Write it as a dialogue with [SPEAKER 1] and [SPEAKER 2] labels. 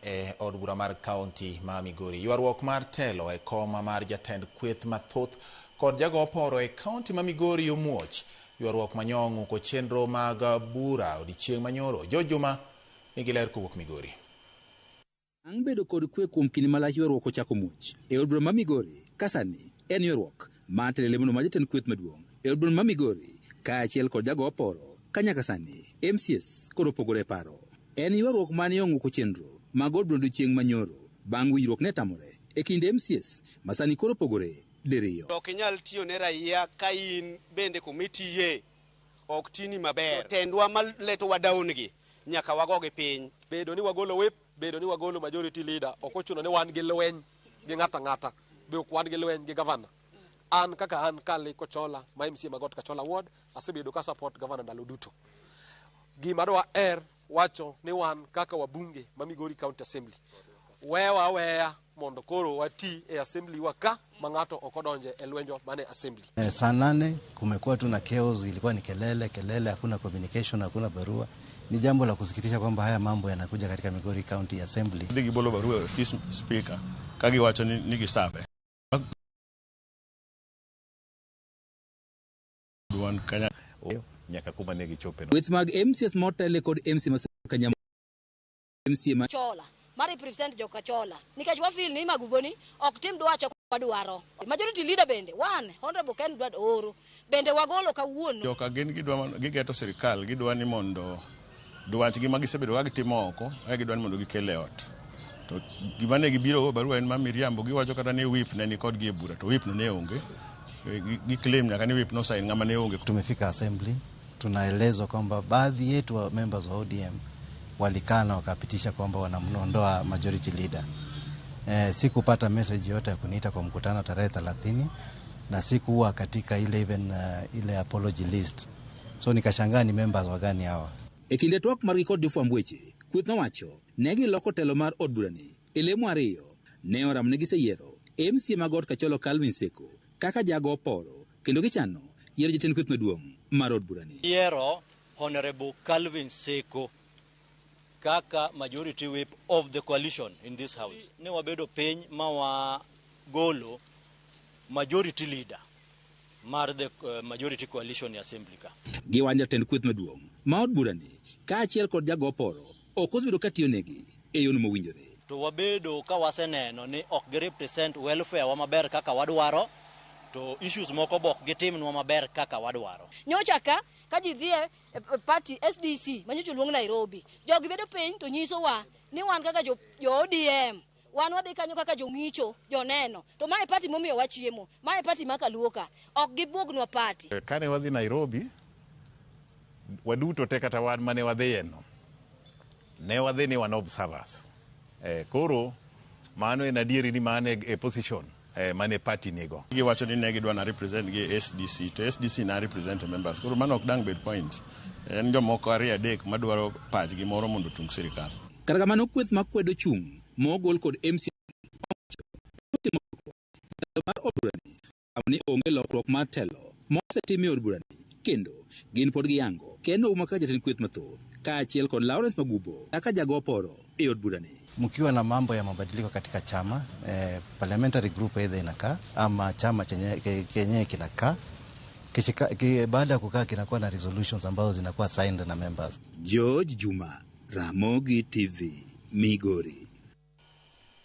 [SPEAKER 1] e od bura mar kaunti ma Migori. Ywaruok mar telo e koma mar jatend kweth mathoth kod jago oporo e kaunti ma Migori omuoch. Ywaruok manyong' ko chenro mag bura odiochieng' manyoro. Jojuma nigi ler kowuok Migori.
[SPEAKER 2] Ang' bedo kod kwe kuom kinde malach ywaruok ochako muoch e od bura ma Migori. Kasani en ywaruok ma telele mono ma jatend kweth maduong' e od bura ma Migori kaachiel kod jago oporo kanyaka sani MCS koro opogore paro. En ywaruok mane ong'uko chenro mag od bura odiochieng' manyoro bang' winjruok ne tamore e kind MCS ma sani koro opogore diriyo.
[SPEAKER 3] Ok inyal tiyo ne raia ka in bende komitiye ok tini maber. Tendwa maleto wadaun gi nyaka wagogi piny.
[SPEAKER 4] Bedo ni wagolo whip, bedo ni wagolo majority leader, ok ochuno ni wan gi lweny gi ng'ata. Be ok wan gi lweny gi governor. An kaka an Kali Kochola, ma MCA Magot Kachola Ward, asebedo ka support governor ndalo duto. Gima dwa wacho ni wan kaka wabunge ma Migori County Assembly. Weya mondo koro wati e assembly waka mang'ato okodonje e lwenjo mane assembly.
[SPEAKER 5] Saa 8 kumekuwa tu na chaos, ilikuwa ni kelele, hakuna communication, hakuna barua. Ni jambo la kusikitisha kwamba haya mambo yanakuja katika Migori County Assembly.
[SPEAKER 6] Digi bolo barua office speaker kagi wacho ni gisabe. Duan kanya
[SPEAKER 7] nyaka kuma ne gichope.
[SPEAKER 2] With mag MCS motele kod MC Kanyama MC
[SPEAKER 8] Machola mari represent jo Kachola nikech wa feel ni magugoni ok tim dwacho wadwaro majority leader bende wan honorable Ken Dwad oro bende wagolo kawuono
[SPEAKER 6] joka gin gidwa gigeto sirikal gidwa ni mondo dwachgi magisebedo ka gitimo oko gidwa ni mondo gikele ot to gima ne gibiro barua en ma Miriambo giwacho kata ni whip ne ni kod gi e bura to whip no ne onge giclaim nyaka ni whip no sign ngama ne onge.
[SPEAKER 5] Tumefika assembly tunaelezwa kwamba baadhi yetu wa members wa ODM walikana wakapitisha kwamba wanamuondoa majority leader. Sikupata message yote ya kuniita kwa mkutano tarehe 30 na sikuwa katika ile apology list. So nikashangaa ni members wagani hawa.
[SPEAKER 2] E kinde twak mar kod jofwamb weche, kweth nowacho ne giloko telo mar od burani e lemo ariyo ne oram ne giseyiero MCA Magot Kachola Calvin Seko kaka jago oporo kendo gichano yiero jatend kweth maduong' mar od burani.
[SPEAKER 9] Yiero Honorable Calvin Seko kaka majority whip of the coalition in this house. Ne wabedo piny ma wagolo majority leader mar the majority coalition assembly ka.
[SPEAKER 2] Giwanja jatend kweth maduong' ma od burani kaachiel kod jago oporo ok osebedo katiyo negi e yono mowinjore.
[SPEAKER 9] To wabedo ka waseneno ni ok girepresent welfare wa maber kaka wadwaro to issues moko bok gitimnwa maber kaka wadwaro.
[SPEAKER 8] Nyocha ka ji dhie party SDC manyocha luong Nairobi jogi bedo piny to nyiso wa ni wan kaka jo ODM wan wadhi kanyo kaka jong'icho joneno to mae party momiyo wachiemo mae party makaluoka ok gibuognwa party.
[SPEAKER 7] Kane wadhi Nairobi waduto te kata wan mane wadhiyeno ne wadhi ni wan observers. Koro mano en adieri ni mane e position mane party nego.
[SPEAKER 6] Giwacho ni ne gidwa na represent gi SDC to SDC na represent members. Koro mano ok dang bed point. En jomoko ariyo adek madwaro pachgi moro mondo tung sirikal.
[SPEAKER 2] Kata kamano kweth makwedo chung' mogol kod MC mar od burani ni onge lokruok mar telo mosetim e od burani kendo gin pod giyango kendo uma ka jatend kweth mathoth kaachiel kod Lawrence Magubo kaka jago oporo e od burani.
[SPEAKER 5] Mkiwa na mambo ya mabadiliko katika chama, parliamentary group either inakaa ama chama chenye kinakaa, baada ya kukaa kinakuwa na resolutions ambazo zinakuwa signed na members.
[SPEAKER 2] George Juma, Ramogi TV, Migori.